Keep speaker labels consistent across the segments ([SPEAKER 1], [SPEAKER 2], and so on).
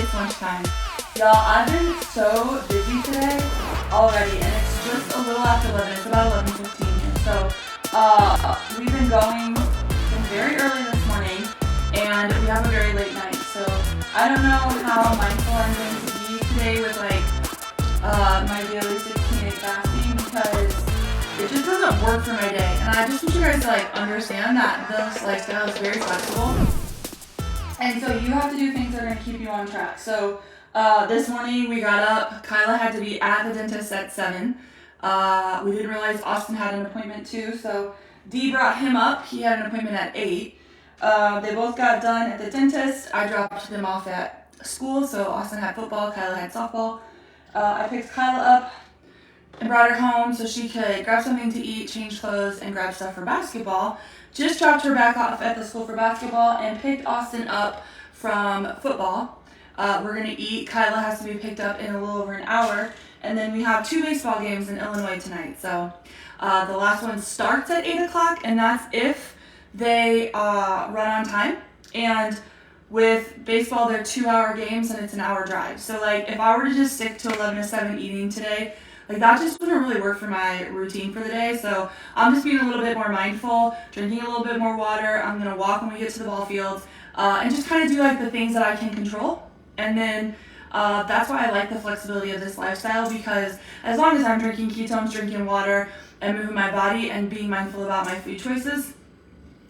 [SPEAKER 1] it's lunchtime. Y'all, I've been so busy today already, and it's just a little after 11. It's about 11:15 here. So, we've been going from very early this morning, and we have a very late night. So, I don't know how mindful I'm going to be today with my daily 16-8 fasting, because it just doesn't work for my day. And I just want you guys to understand that this lifestyle is very flexible. And so you have to do things that are going to keep you on track. So this morning we got up. Kyla had to be at the dentist at 7. We didn't realize Austin had an appointment too. So Dee brought him up. He had an appointment at 8. They both got done at the dentist. I dropped them off at school. So Austin had football. Kyla had softball. I picked Kyla up and brought her home so she could grab something to eat, change clothes, and grab stuff for basketball. Just dropped her back off at the school for basketball and picked Austin up from football. We're going to eat. Kyla has to be picked up in a little over an hour. And then we have 2 baseball games in Illinois tonight. So the last one starts at 8 o'clock, and that's if they run on time. And with baseball, they're 2-hour games, and it's an hour drive. So, if I were to just stick to 11 to 7 eating today, that just wouldn't really work for my routine for the day. So I'm just being a little bit more mindful, drinking a little bit more water. I'm going to walk when we get to the ball fields, and just kind of do the things that I can control. And then that's why I like the flexibility of this lifestyle, because as long as I'm drinking ketones, drinking water, and moving my body and being mindful about my food choices,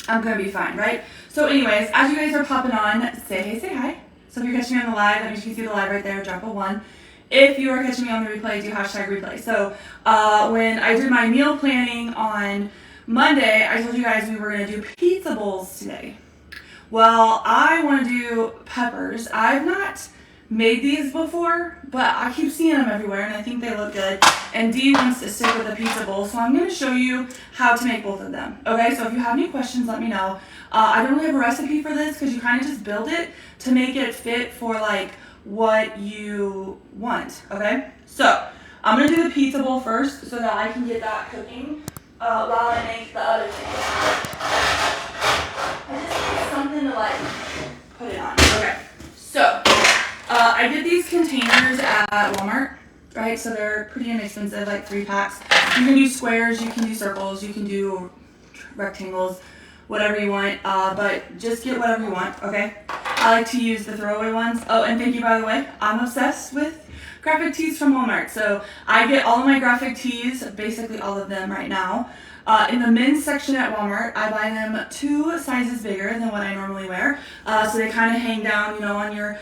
[SPEAKER 1] I'm going to be fine, right? So anyways, as you guys are popping on, say hey, say hi. So if you're catching me on the live, that means you can see the live right there, drop a 1. If you are catching me on the replay, do hashtag replay. So when I did my meal planning on Monday, I told you guys we were going to do pizza bowls today. Well, I want to do peppers. I've not made these before, but I keep seeing them everywhere, and I think they look good. And Dee wants to stick with the pizza bowl, so I'm going to show you how to make both of them. Okay, so if you have any questions, let me know. I don't really have a recipe for this, because you kind of just build it to make it fit for what you want, okay? So, I'm going to do the pizza bowl first so that I can get that cooking while I make the other thing. I just need something to, put it on. Okay, so, I get these containers at Walmart, right? So they're pretty inexpensive, 3 packs. You can do squares, you can do circles, you can do rectangles, whatever you want, but just get whatever you want, okay? I like to use the throwaway ones. Oh, and thank you, by the way. I'm obsessed with graphic tees from Walmart. So I get all of my graphic tees, basically all of them right now, in the men's section at Walmart. I buy them 2 sizes bigger than what I normally wear. So they kind of hang down, on your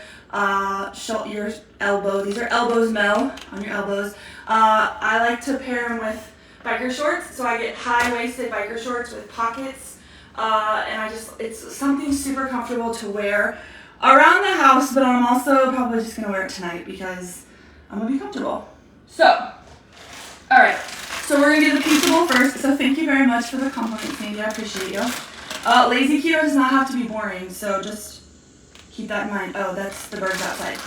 [SPEAKER 1] your elbow. These are elbows, Mel, on your elbows. I like to pair them with biker shorts. So I get high-waisted biker shorts with pockets. And it's something super comfortable to wear around the house, but I'm also probably just going to wear it tonight because I'm going to be comfortable. So, alright, so we're going to do the pizza bowl first. So thank you very much for the compliment, Sandy. I appreciate you. Lazy keto does not have to be boring, so just keep that in mind. Oh, that's the birds outside.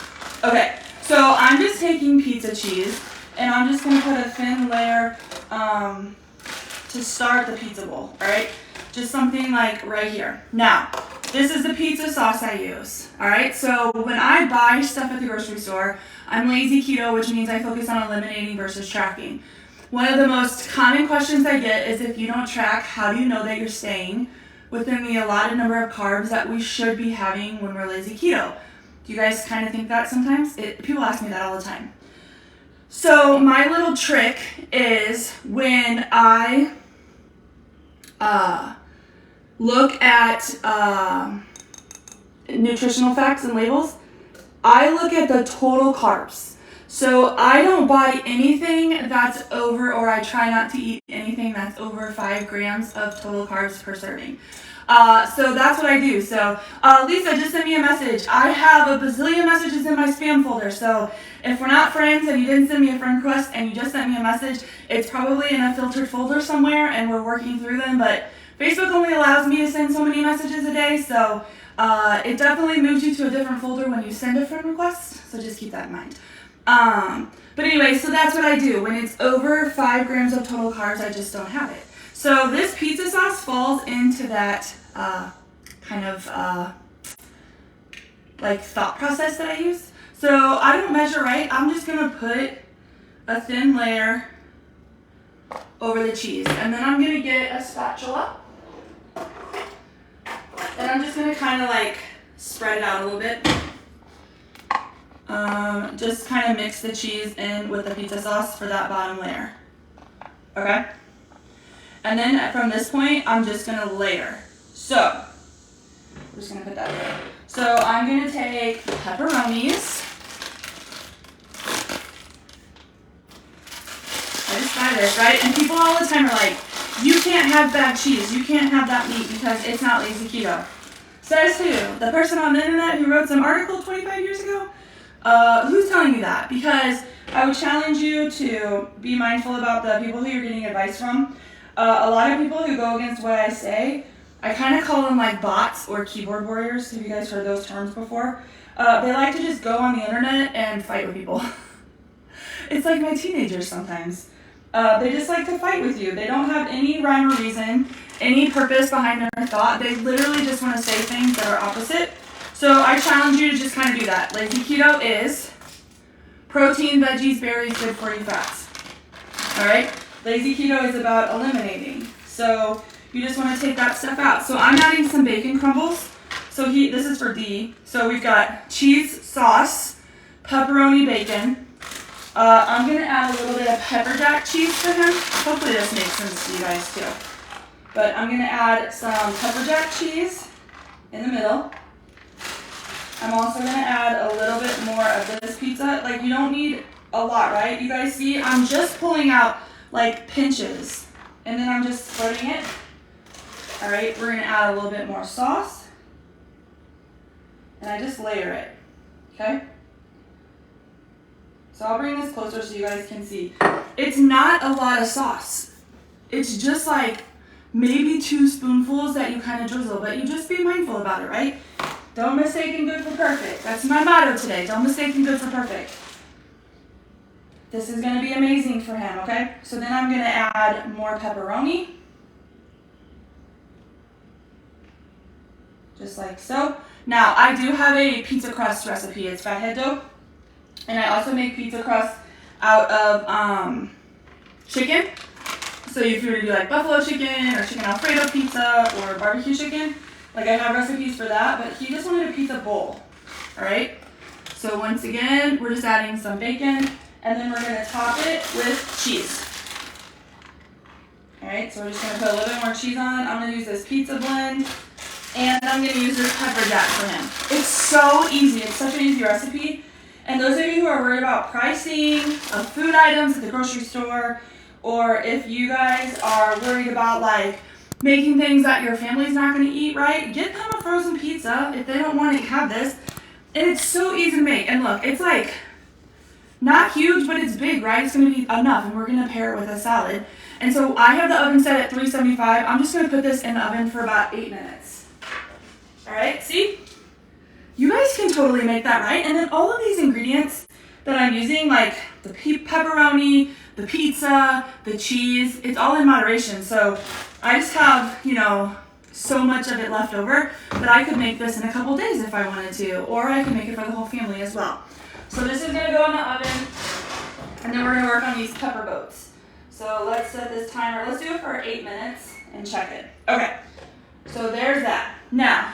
[SPEAKER 1] Okay, so I'm just taking pizza cheese, and I'm just going to put a thin layer to start the pizza bowl, alright? Just something right here. Now, this is the pizza sauce I use, alright? So when I buy stuff at the grocery store, I'm lazy keto, which means I focus on eliminating versus tracking. One of the most common questions I get is, if you don't track, how do you know that you're staying within the allotted number of carbs that we should be having when we're lazy keto? Do you guys kind of think that sometimes? People ask me that all the time. So my little trick is, when I look at nutritional facts and labels, I look at the total carbs. So I don't buy anything that's over, or I try not to eat anything that's over 5 grams of total carbs per serving. So that's what I do. So Lisa just sent me a message. I have a bazillion messages in my spam folder. So if we're not friends and you didn't send me a friend request and you just sent me a message, it's probably in a filtered folder somewhere and we're working through them. But Facebook only allows me to send so many messages a day, so it definitely moves you to a different folder when you send a friend request, so just keep that in mind. But anyway, so that's what I do. When it's over 5 grams of total carbs, I just don't have it. So this pizza sauce falls into that kind of thought process that I use. So I don't measure right. I'm just gonna put a thin layer over the cheese. And then I'm gonna get a spatula. And I'm just gonna kind of like spread it out a little bit. Just kind of mix the cheese in with the pizza sauce for that bottom layer. Okay? And then from this point, I'm just gonna layer. So, I'm just gonna put that there. So I'm gonna take pepperonis. I just buy this, right? And people all the time are like, you can't have bad cheese, you can't have that meat because it's not lazy keto. Says who? The person on the internet who wrote some article 25 years ago? Who's telling you that? Because I would challenge you to be mindful about the people who you're getting advice from. A lot of people who go against what I say, I kind of call them like bots or keyboard warriors. Have you guys heard those terms before? They like to just go on the internet and fight with people. It's like my teenagers sometimes. They just like to fight with you. They don't have any rhyme or reason, any purpose behind their thought. They literally just want to say things that are opposite. So I challenge you to just kind of do that. Lazy keto is protein, veggies, berries, good for you fats. All right? Lazy keto is about eliminating. So you just want to take that stuff out. So I'm adding some bacon crumbles. So this is for D. So we've got cheese sauce, pepperoni bacon. I'm going to add a little bit of pepper jack cheese for him. Hopefully this makes sense to you guys too. But I'm going to add some pepper jack cheese in the middle. I'm also going to add a little bit more of this pizza. Like, you don't need a lot, right? You guys see, I'm just pulling out like pinches. And then I'm just spreading it. All right, we're going to add a little bit more sauce. And I just layer it, okay? So I'll bring this closer so you guys can see. It's not a lot of sauce. It's just like maybe 2 spoonfuls that you kind of drizzle, but you just be mindful about it, right? Don't mistake good for perfect. That's my motto today. Don't mistake good for perfect. This is going to be amazing for him, okay? So then I'm going to add more pepperoni. Just like so. Now, I do have a pizza crust recipe. It's fathead dough. And I also make pizza crust out of chicken. So if you were to do like buffalo chicken or chicken Alfredo pizza or barbecue chicken, like I have recipes for that, but he just wanted a pizza bowl, all right? So once again, we're just adding some bacon, and then we're gonna top it with cheese. All right, so we're just gonna put a little bit more cheese on. I'm gonna use this pizza blend, and I'm gonna use this pepper jack for him. It's so easy, it's such an easy recipe. And those of you who are worried about pricing of food items at the grocery store, or if you guys are worried about like making things that your family's not going to eat, right? Get them a frozen pizza if they don't want to have this. And it's so easy to make. And look, it's like not huge, but it's big, right? It's going to be enough, and we're going to pair it with a salad. And so I have the oven set at 375. I'm just going to put this in the oven for about 8 minutes. All right, see? You guys can totally make that, right? And then all of these ingredients that I'm using, like the pepperoni, the pizza, the cheese, it's all in moderation. So I just have, so much of it left over that I could make this in a couple days if I wanted to, or I could make it for the whole family as well. So this is gonna go in the oven, and then we're gonna work on these pepper boats. So let's set this timer. Let's do it for 8 minutes and check it. Okay, so there's that. Now,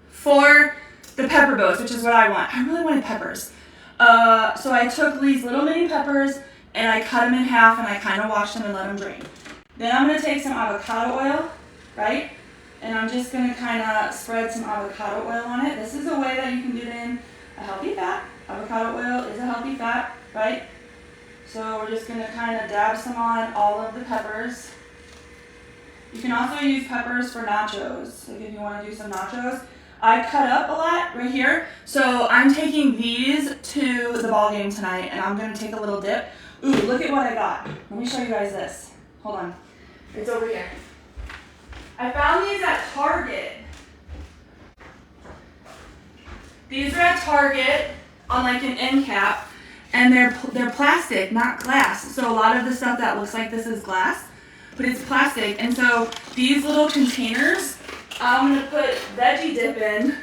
[SPEAKER 1] for the pepper boats, which is what I want. I really wanted peppers. So I took these little mini peppers and I cut them in half and I kind of washed them and let them drain. Then I'm going to take some avocado oil, right? And I'm just going to kind of spread some avocado oil on it. This is a way that you can get in a healthy fat. Avocado oil is a healthy fat, right? So we're just going to kind of dab some on all of the peppers. You can also use peppers for nachos, like if you want to do some nachos. I cut up a lot right here, so I'm taking these to the ball game tonight, and I'm going to take a little dip. Ooh, look at what I got. Let me show you guys this. Hold on. It's over here. I found these at Target. These are at Target on like an end cap, and they're plastic, not glass. So a lot of the stuff that looks like this is glass, but it's plastic. And so these little containers, I'm going to put veggie dip in,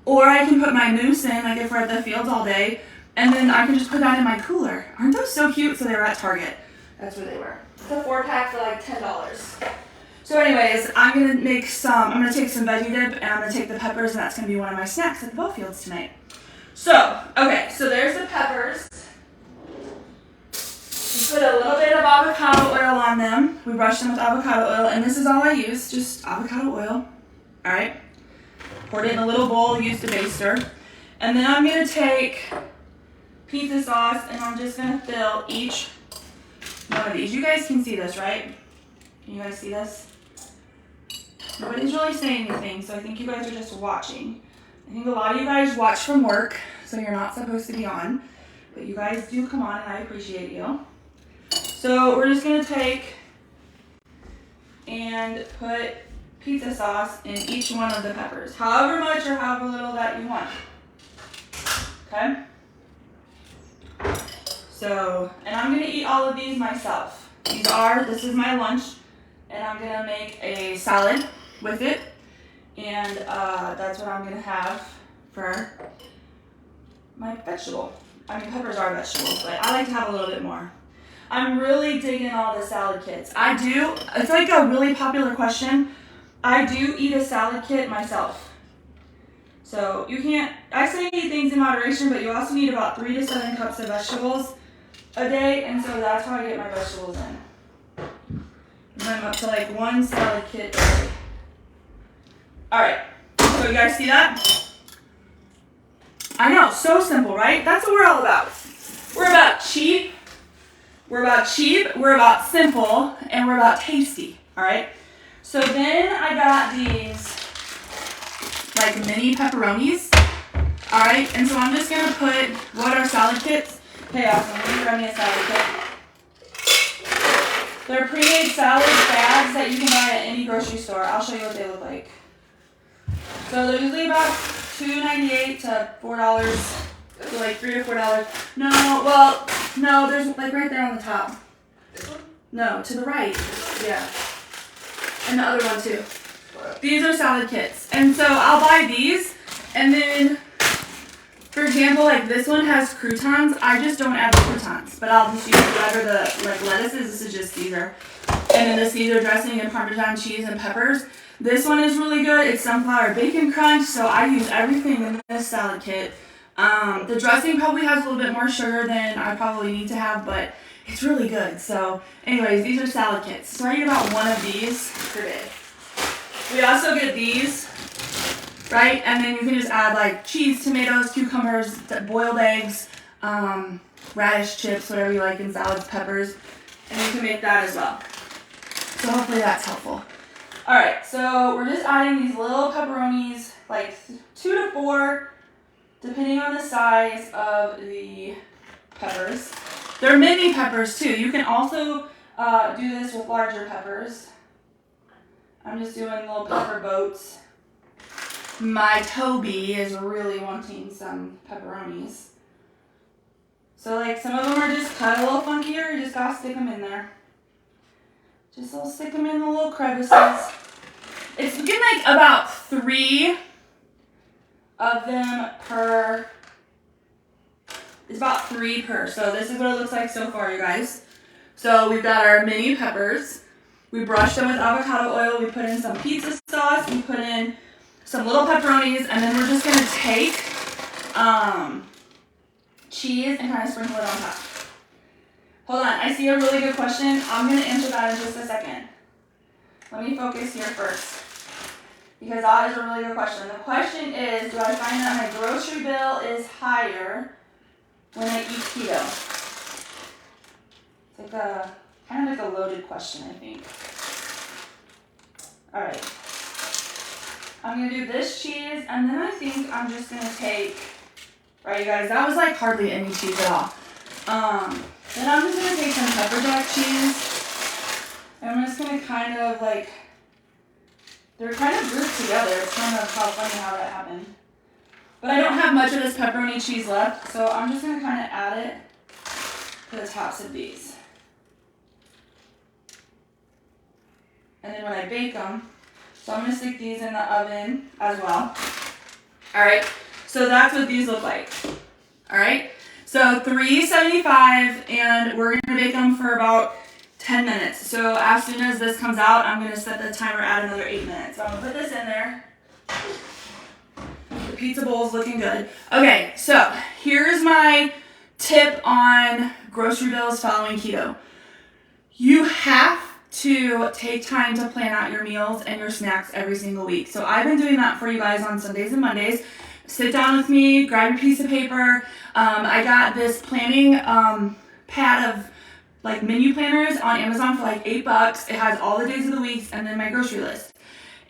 [SPEAKER 1] or I can put my mousse in, like if we're at the fields all day. And then I can just put that in my cooler. Aren't those so cute? So they were at Target. That's where they were. It's a 4-pack for like $10. So anyways, I'm gonna take some veggie dip and I'm gonna take the peppers and that's gonna be one of my snacks at the ball fields tonight. So, okay, so there's the peppers. We put a little bit of avocado oil on them. We brush them with avocado oil, and this is all I use, just avocado oil. All right. Poured it in a little bowl, used a baster. And then I'm gonna take pizza sauce and I'm just gonna fill each one of these. You guys can see this, right? Can you guys see this? Nobody's really saying anything, so I think you guys are just watching. I think a lot of you guys watch from work, so you're not supposed to be on. But you guys do come on, and I appreciate you. So we're just gonna take and put pizza sauce in each one of the peppers. However much or however little that you want. Okay? So, and I'm gonna eat all of these myself. This is my lunch, and I'm gonna make a salad with it, and that's what I'm gonna have for my vegetable. I mean, peppers are vegetables, but I like to have a little bit more. I'm really digging all the salad kits. It's like a really popular question. I do eat a salad kit myself. So I say eat things in moderation, but you also need about 3 to 7 cups of vegetables a day, and so that's how I get my vegetables in. And I'm up to like 1 salad kit a day. All right, so you guys see that? I know, so simple, right? That's what we're all about. We're about cheap, we're about simple, and we're about tasty, all right? So then I got these like mini pepperonis, all right? And so I'm just gonna put, what are salad kits? Hey, awesome, let me grab me a salad kit. They're pre-made salad bags that you can buy at any grocery store. I'll show you what they look like. So they're usually about $2.98 to $4, so like $3 to $4. No, there's like right there on the top.
[SPEAKER 2] This one?
[SPEAKER 1] No, to the right. Yeah. And the other one too. These are salad kits. And so I'll buy these, and then, for example, like this one has croutons. I just don't add the croutons, but I'll just use whatever the like lettuce is. This is just Caesar. And then the Caesar dressing and Parmesan cheese and peppers. This one is really good. It's sunflower bacon crunch, so I use everything in this salad kit. The dressing probably has a little bit more sugar than I probably need to have, but it's really good. So anyways, these are salad kits. So I eat about 1 of these per day. We also get these, right? And then you can just add like cheese, tomatoes, cucumbers, boiled eggs, radish chips, whatever you like in salads, peppers, and you can make that as well. So hopefully that's helpful. All right, so we're just adding these little pepperonis, like 2 to 4, depending on the size of the peppers. They're mini peppers too. You can also do this with larger peppers. I'm just doing little pepper boats. My Toby is really wanting some pepperonis. So like some of them are just cut a little funkier. You just gotta stick them in there. Just stick them in the little crevices. It's getting like about 3 of them per. It's about 3 per. So this is what it looks like so far, you guys. So we've got our mini peppers. We brushed them with avocado oil. We put in some pizza sauce. We put in some little pepperonis, and then we're just gonna take cheese and kind of sprinkle it on top. Hold on, I see a really good question. I'm gonna answer that in just a second. Let me focus here first, because that is a really good question. The question is, do I find that my grocery bill is higher when I eat keto? It's like kind of like a loaded question, I think. All right. I'm gonna do this cheese, and then I think I'm just gonna take, right, you guys, that was like hardly any cheese at all. Then I'm just gonna take some pepper jack cheese, and I'm just gonna kind of like, they're kind of grouped together. It's kind of how funny how that happened. But I don't have much of this pepperoni cheese left, so I'm just gonna kind of add it to the tops of these. And then when I bake them, so I'm gonna stick these in the oven as well. All right, so that's what these look like. All right, So 375, and we're gonna bake them for about 10 minutes. So as soon as this comes out, I'm gonna set the timer at another 8 minutes. So I'm gonna put this in there. The pizza bowl is looking good. Okay, so here's my tip on grocery bills following keto. You have to take time to plan out your meals and your snacks every single week. So I've been doing that for you guys on Sundays and Mondays. Sit down with me, grab your piece of paper. I got this planning pad of like menu planners on Amazon for like $8. It has all the days of the week and then my grocery list.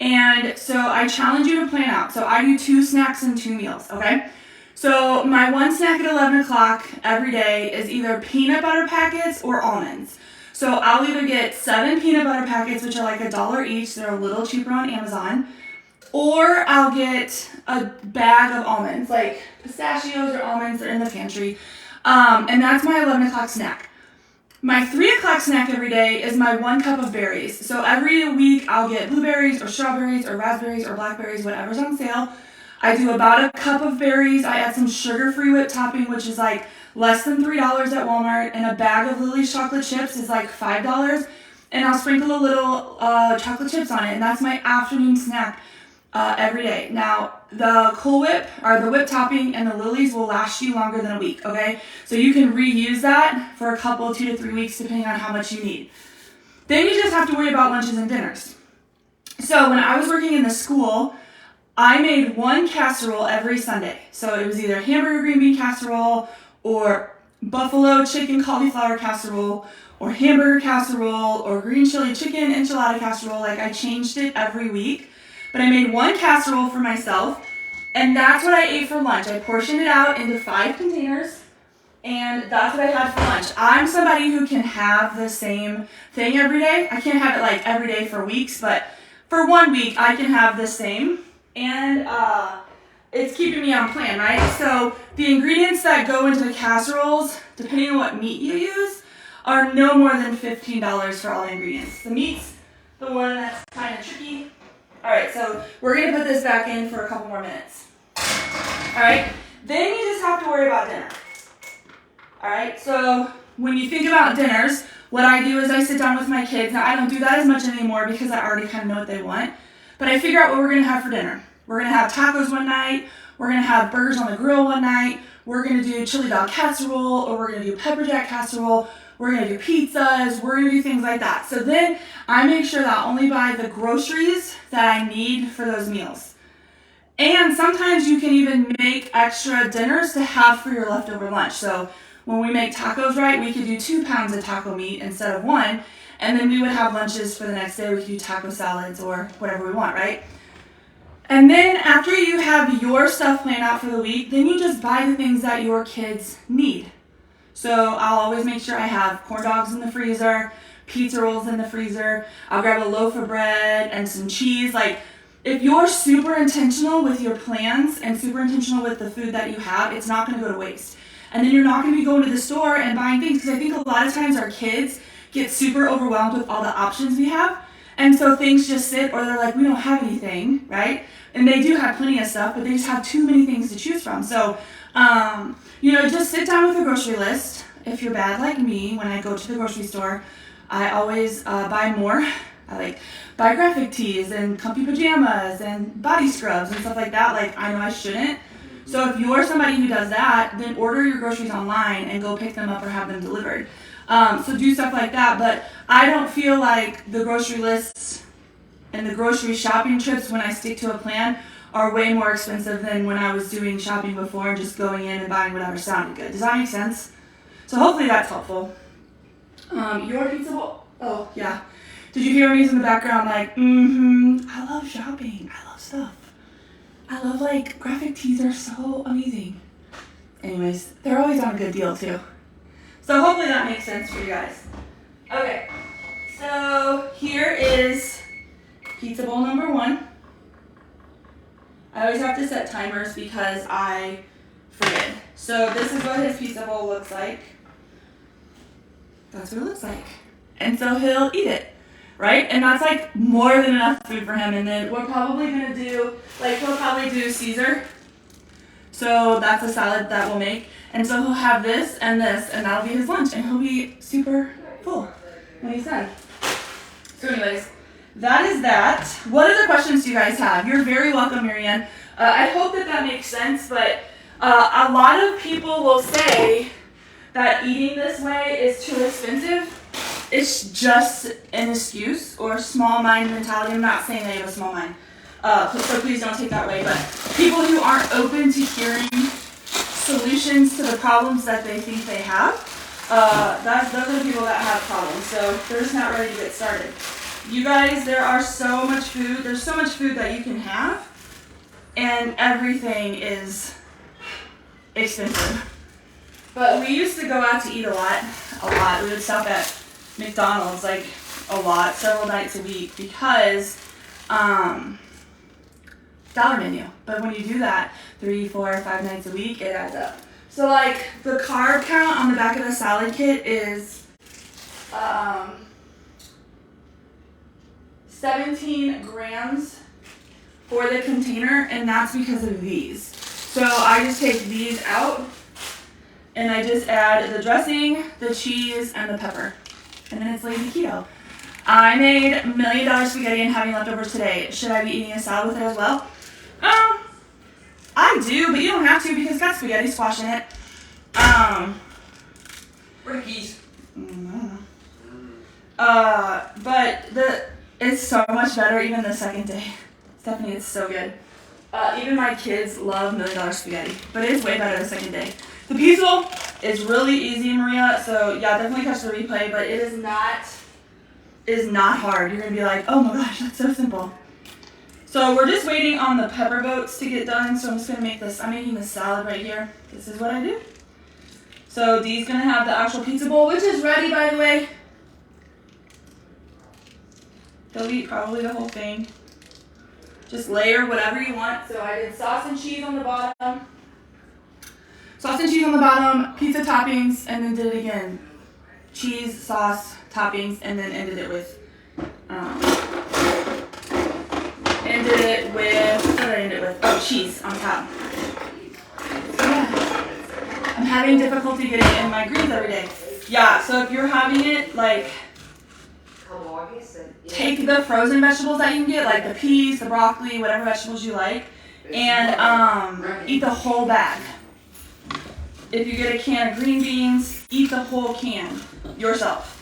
[SPEAKER 1] And so I challenge you to plan out. So I do 2 snacks and 2 meals, okay? So my one snack at 11 o'clock every day is either peanut butter packets or almonds. So I'll either get 7 peanut butter packets, which are like $1 each. They're a little cheaper on Amazon. Or I'll get a bag of almonds, like pistachios or almonds. They're in the pantry. And that's my 11 o'clock snack. My 3 o'clock snack every day is my 1 cup of berries. So every week I'll get blueberries or strawberries or raspberries or blackberries, whatever's on sale. I do about a cup of berries. I add some sugar-free whipped topping, which is like less than $3 at Walmart. And a bag of Lily's chocolate chips is like $5. And I'll sprinkle a little chocolate chips on it. And that's my afternoon snack every day. Now, the Cool Whip, or the whipped topping, and the Lily's will last you longer than a week, okay? So you can reuse that for a couple, 2 to 3 weeks, depending on how much you need. Then you just have to worry about lunches and dinners. So when I was working in the school, I made 1 casserole every Sunday. So it was either hamburger green bean casserole or buffalo chicken cauliflower casserole or hamburger casserole or green chili chicken enchilada casserole. Like I changed it every week. But I made 1 casserole for myself, and that's what I ate for lunch. I portioned it out into 5 containers, and that's what I had for lunch. I'm somebody who can have the same thing every day. I can't have it like every day for weeks, but for 1 week, I can have the same. And it's keeping me on plan, right? So the ingredients that go into the casseroles, depending on what meat you use, are no more than $15 for all the ingredients. The meat's the one that's kind of tricky. All right, so we're going to put this back in for a couple more minutes. All right, then you just have to worry about dinner. All right, so when you think about dinners, what I do is I sit down with my kids. Now, I don't do that as much anymore because I already kind of know what they want. But I figure out what we're going to have for dinner. We're going to have tacos one night. We're going to have burgers on the grill one night. We're going to do chili dog casserole, or we're going to do pepper jack casserole. We're going to do pizzas. We're going to do things like that. So then I make sure that I only buy the groceries that I need for those meals. And sometimes you can even make extra dinners to have for your leftover lunch. So when we make tacos, right, we could do 2 pounds of taco meat instead of 1. And then we would have lunches for the next day. We could do taco salads or whatever we want, right? And then after you have your stuff planned out for the week, then you just buy the things that your kids need. So I'll always make sure I have corn dogs in the freezer, pizza rolls in the freezer. I'll grab a loaf of bread and some cheese. Like, if you're super intentional with your plans and super intentional with the food that you have, it's not going to go to waste. And then you're not going to be going to the store and buying things, because I think a lot of times our kids get super overwhelmed with all the options we have. And so things just sit, or they're like, we don't have anything, right? And they do have plenty of stuff, but they just have too many things to choose from. So, just sit down with a grocery list. If you're bad like me, when I go to the grocery store, I always buy more. I buy graphic tees and comfy pajamas and body scrubs and stuff like that. Like, I know I shouldn't. So if you're somebody who does that, then order your groceries online and go pick them up or have them delivered. So do stuff like that. But I don't feel like the grocery lists and the grocery shopping trips, when I stick to a plan, are way more expensive than when I was doing shopping before and just going in and buying whatever sounded good. Does that make sense? So hopefully that's helpful. Your pizza bowl? Oh, yeah. Did you hear me in the background like, I love shopping. I love stuff. I love, graphic tees are so amazing. Anyways, they're always on a good deal too. So hopefully that makes sense for you guys. Okay, so here is pizza bowl number 1. I always have to set timers because I forget. So this is what his pizza bowl looks like. That's what it looks like. And so he'll eat it, right? And that's more than enough food for him. And then we're probably gonna do, he'll probably do Caesar. So that's a salad that we'll make. And so he'll have this, and that'll be his lunch, and he'll be super full when he's done. So anyways, that is that. What other questions do you guys have? You're very welcome, Marianne. I hope that makes sense, but a lot of people will say that eating this way is too expensive. It's just an excuse or a small mind mentality. I'm not saying that you have a small mind, so please don't take that way. But people who aren't open to hearing solutions to the problems that they think they have, those are the people that have problems. So they're just not ready to get started. You guys, there are so much food. There's so much food that you can have, and everything is expensive. But we used to go out to eat a lot. We would stop at McDonald's like a lot, several nights a week, because dollar menu. But when you do that 3, 4, 5 nights a week, it adds up. So like the carb count on the back of the salad kit is 17 grams for the container, and that's because of these. So I just take these out, and I just add the dressing, the cheese, and the pepper. And then it's lazy keto. I made $1 million spaghetti and having leftovers today. Should I be eating a salad with it as well? I do, but you don't have to because it's got spaghetti squash in it.
[SPEAKER 2] Where are the keys?
[SPEAKER 1] I don't know. But it's so much better even the second day. Stephanie, it's so good. Even my kids love $1 million spaghetti, but it's way better the second day. The pizza is really easy, Maria, so yeah, definitely catch the replay, but it is not hard. You're going to be like, oh my gosh, that's so simple. So we're just waiting on the pepper boats to get done, so I'm just going to make this. I'm making this salad right here. This is what I do. So Dee's going to have the actual pizza bowl, which is ready, by the way. He'll eat probably the whole thing. Just layer whatever you want. So I did sauce and cheese on the bottom. Sauce and cheese on the bottom, pizza toppings, and then did it again. Cheese, sauce, toppings, and then ended it with, what did I end it with? Oh, cheese on top. Yeah. I'm having difficulty getting in my greens every day. Yeah, so if you're having it, like, take the frozen vegetables that you can get, like the peas, the broccoli, whatever vegetables you like, and eat the whole bag. If you get a can of green beans, eat the whole can yourself.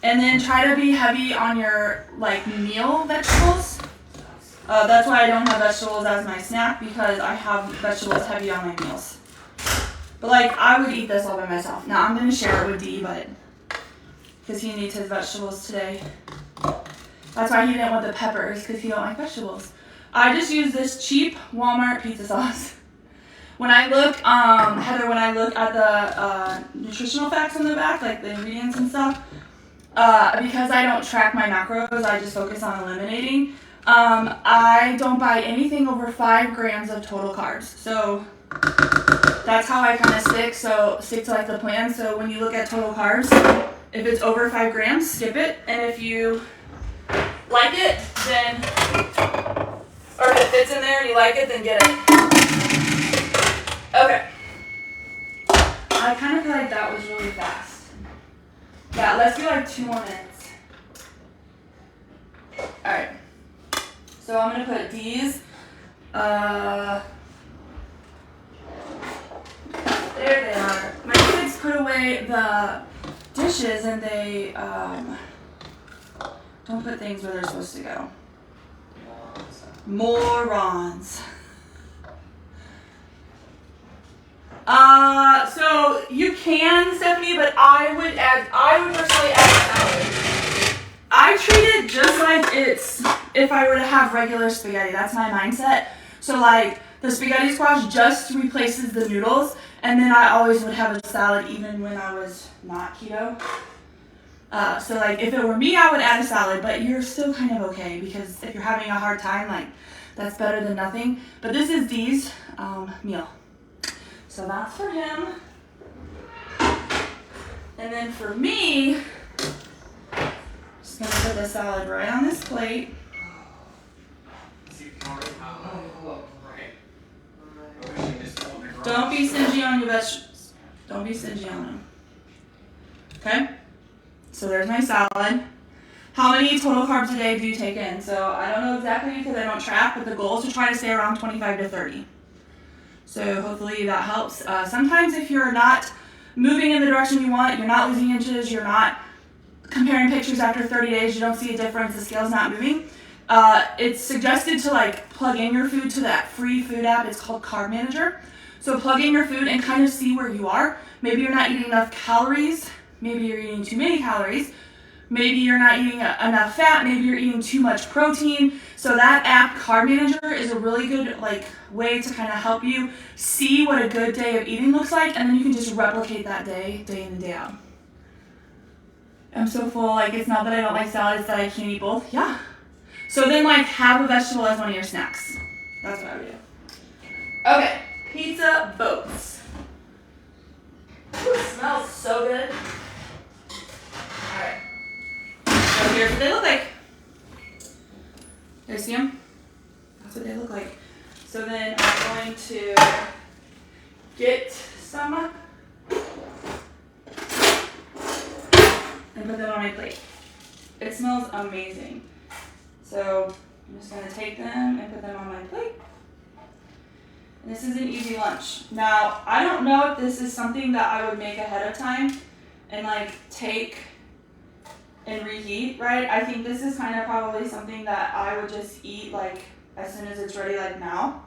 [SPEAKER 1] And then try to be heavy on your meal vegetables. That's why I don't have vegetables as my snack, because I have vegetables heavy on my meals. But I would eat this all by myself. Now I'm going to share it with Dee, but because he needs his vegetables today. That's why he didn't want the peppers, because he don't like vegetables. I just use this cheap Walmart pizza sauce. When I look, Heather, when I look at the nutritional facts on the back, like the ingredients and stuff, because I don't track my macros, I just focus on eliminating. I don't buy anything over 5 grams of total carbs. So that's how I kind of stick to the plan. So when you look at total carbs, if it's over 5 grams, skip it. And if you like it, then, or if it fits in there and you like it, then get it. Okay. I kind of feel like that was really fast. Yeah, let's do 2 more minutes. Alright. So I'm going to put these, there they are. My kids put away the dishes and they don't put things where they're supposed to go. Morons. So you can, Stephanie, but I would personally add salad. I treat it just like it's if I were to have regular spaghetti. That's my mindset. So the spaghetti squash just replaces the noodles, and then I always would have a salad even when I was not keto. So if it were me, I would add a salad, but you're still kind of okay, because if you're having a hard time, that's better than nothing. But this is Dee's meal. So that's for him. And then for me, just gonna put the salad right on this plate. don't be stingy on your vegetables. Don't be stingy on them. Okay? So there's my salad. How many total carbs a day do you take in? So I don't know exactly because I don't track, but the goal is to try to stay around 25 to 30. So hopefully that helps. Sometimes if you're not moving in the direction you want, you're not losing inches, you're not comparing pictures after 30 days, you don't see a difference, the scale's not moving, it's suggested to like plug in your food to that free food app. It's called Carb Manager. So plug in your food and kind of see where you are. Maybe you're not eating enough calories. Maybe you're eating too many calories. Maybe you're not eating enough fat. Maybe you're eating too much protein. So that app, Carb Manager, is a really good way to kind of help you see what a good day of eating looks like, and then you can just replicate that day in and day out. I'm so full. It's not that I don't like salads, that I can't eat both. Yeah. So then have a vegetable as one of your snacks. That's what I would do. Okay, pizza boats. Ooh, it smells so good. All right. So here's what they look like. You see them? That's what they look like. So then I'm going to get some and put them on my plate. It smells amazing. So I'm just going to take them and put them on my plate. And this is an easy lunch. Now, I don't know if this is something that I would make ahead of time and take and reheat, right? I think this is kind of probably something that I would just eat as soon as it's ready, now.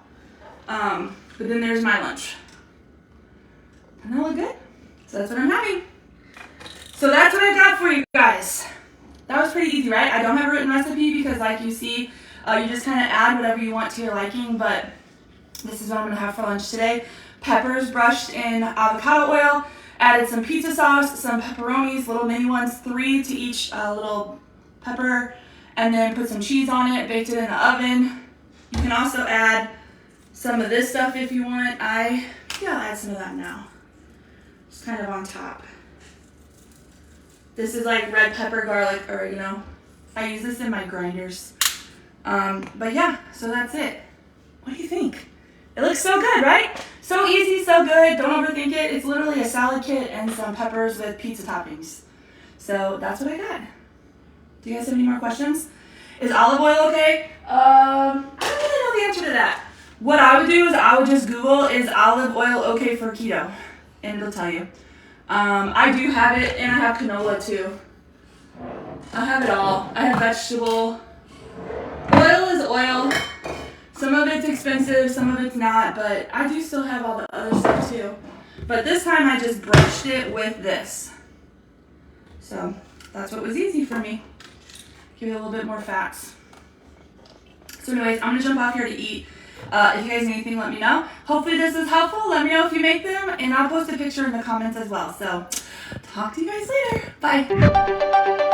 [SPEAKER 1] But then there's my lunch. Doesn't that look good? So that's what I'm having. So that's what I got for you guys. That was pretty easy, right? I don't have a written recipe because you see, you just kind of add whatever you want to your liking, but this is what I'm gonna have for lunch today. Peppers brushed in avocado oil, added some pizza sauce, some pepperonis, little mini ones, 3 to each little pepper, and then put some cheese on it, baked it in the oven. You can also add some of this stuff if you want. I'll add some of that now. Just kind of on top. This is red pepper, garlic, or I use this in my grinders. But yeah, so that's it. What do you think? It looks so good, right? So easy, so good. Don't overthink it. It's literally a salad kit and some peppers with pizza toppings. So that's what I got. Do you guys have any more questions? Is olive oil okay? I don't really know the answer to that. What I would do is I would just Google, is olive oil okay for keto? And it'll tell you. I do have it, and I have canola too. I have it all. I have vegetable. Oil is oil. Some of it's expensive, some of it's not, but I do still have all the other stuff too. But this time I just brushed it with this. So that's what was easy for me. Give it a little bit more fats. So anyways, I'm gonna jump off here to eat. If you guys need anything, let me know. Hopefully this is helpful. Let me know if you make them, and I'll post a picture in the comments as well. So talk to you guys later. Bye.